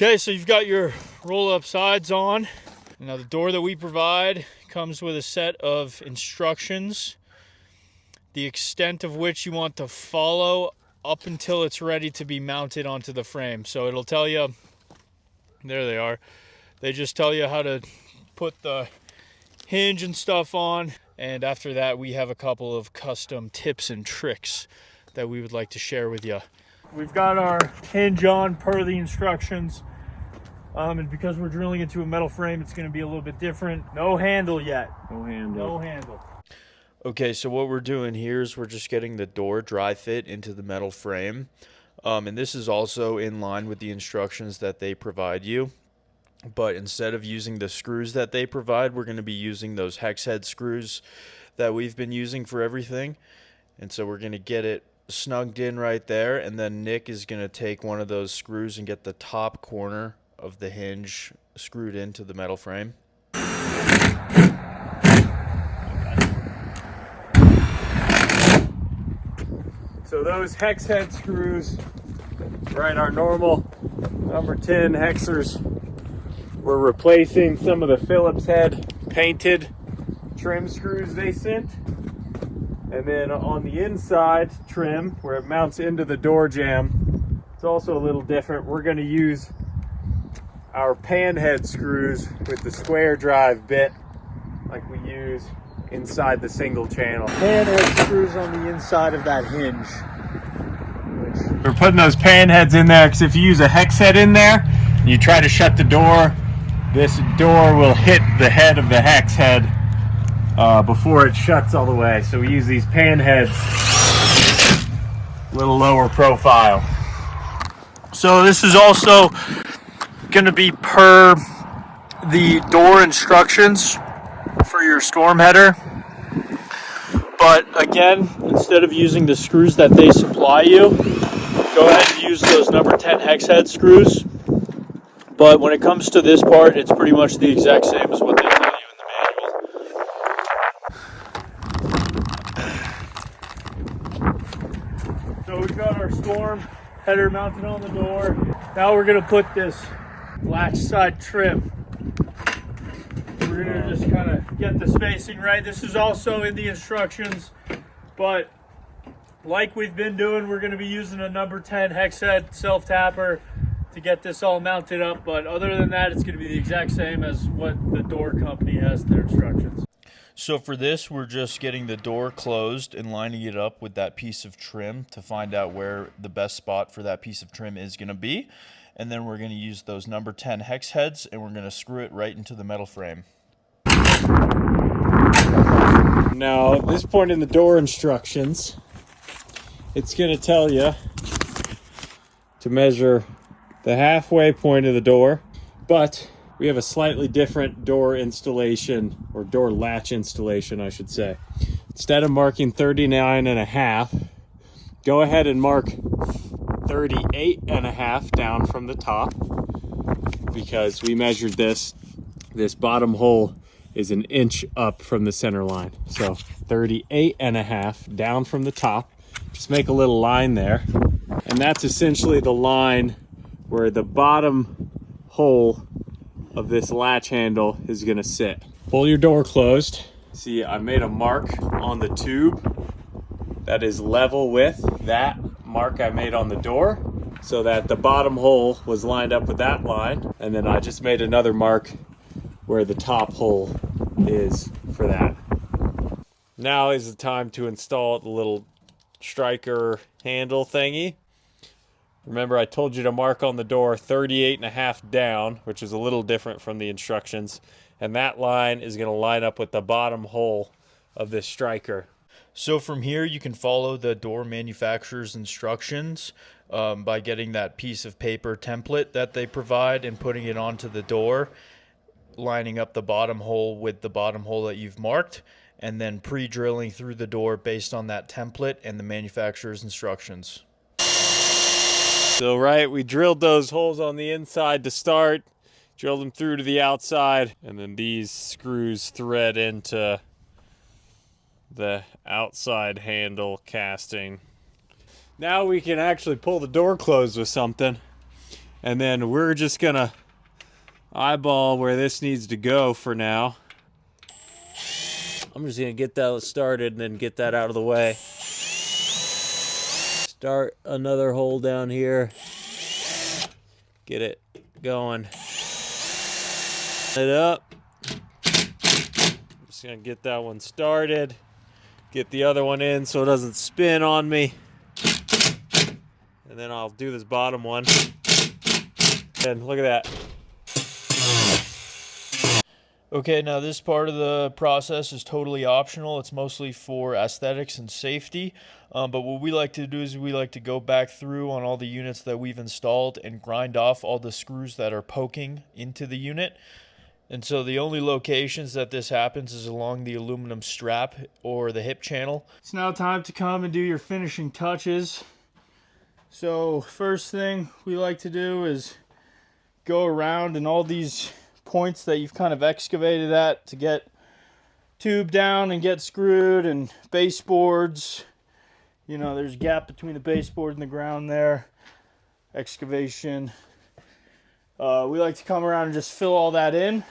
Okay, so you've got your roll-up sides on. Now the door that we provide comes with a set of instructions, the extent of which you want to follow up until it's ready to be mounted onto the frame. So it'll tell you, there they are. They just tell you how to put the hinge and stuff on. And after that, we have a couple of custom tips and tricks that we would like to share with you. We've got our hinge on per the instructions. And because we're drilling into a metal frame, it's going to be a little bit different. No handle yet. No handle. No handle. Okay, so what we're doing here is we're just getting the door dry fit into the metal frame. And this is also in line with the instructions that they provide you. But instead of using the screws that they provide, we're going to be using those hex head screws that we've been using for everything. And so we're going to get it snugged in right there. And then Nick is going to take one of those screws and get the top corner of the hinge screwed into the metal frame. So those hex head screws, right, our normal number 10 hexers, we're replacing some of the Phillips head painted trim screws they sent. And then on the inside trim, where it mounts into the door jamb, it's also a little different. We're going to use our pan head screws with the square drive bit like we use inside the single channel. Pan head screws on the inside of that hinge. We're putting those pan heads in there because if you use a hex head in there and you try to shut the door, this door will hit the head of the hex head before it shuts all the way. So we use these pan heads, a little lower profile. So this is also going to be per the door instructions for your storm header. But again, instead of using the screws that they supply you, go ahead and use those number 10 hex head screws. But when it comes to this part, it's pretty much the exact same as what they tell you in the manual. So we've got our storm header mounted on the door. Now we're going to put this latch side trim. We're going to just kind of get the spacing right. This is also in the instructions, but like we've been doing, we're going to be using a number 10 hex head self tapper to get this all mounted up. But other than that, it's going to be the exact same as what the door company has in their instructions. So for this, we're just getting the door closed and lining it up with that piece of trim to find out where the best spot for that piece of trim is going to be. And then we're going to use those number 10 hex heads and we're going to screw it right into the metal frame. Now, at this point in the door instructions, it's going to tell you to measure the halfway point of the door, but we have a slightly different door installation, or door latch installation, I should say. Instead of marking 39.5, go ahead and mark 38.5 down from the top, because we measured this bottom hole is an inch up from the center line. So 38.5 down from the top. Just make a little line there. And that's essentially the line where the bottom hole of this latch handle is gonna sit. Pull your door closed. See, I made a mark on the tube that is level with that mark I made on the door, so that the bottom hole was lined up with that line. And then I just made another mark where the top hole is for that. Now is the time to install the little striker handle thingy. Remember, I told you to mark on the door 38.5 down, which is a little different from the instructions. And that line is going to line up with the bottom hole of this striker. So from here, you can follow the door manufacturer's instructions by getting that piece of paper template that they provide and putting it onto the door, lining up the bottom hole with the bottom hole that you've marked, and then pre-drilling through the door based on that template and the manufacturer's instructions. So, right, we drilled those holes on the inside to start, drilled them through to the outside, and then these screws thread into the outside handle casting. Now we can actually pull the door closed with something. And then we're just gonna eyeball where this needs to go for now. I'm just gonna get that started and then get that out of the way. Start another hole down here. Get it going. It up. Just gonna get that one started. Get the other one in so it doesn't spin on me. And then I'll do this bottom one. And look at that. Okay, now this part of the process is totally optional. It's mostly for aesthetics and safety. But what we like to do is we like to go back through on all the units that we've installed and grind off all the screws that are poking into the unit. And so the only locations that this happens is along the aluminum strap or the hip channel. It's now time to come and do your finishing touches. So first thing we like to do is go around and all these points that you've kind of excavated at to get tube down and get screwed, and baseboards, you know, there's a gap between the baseboard and the ground there, excavation. We like to come around and just fill all that in.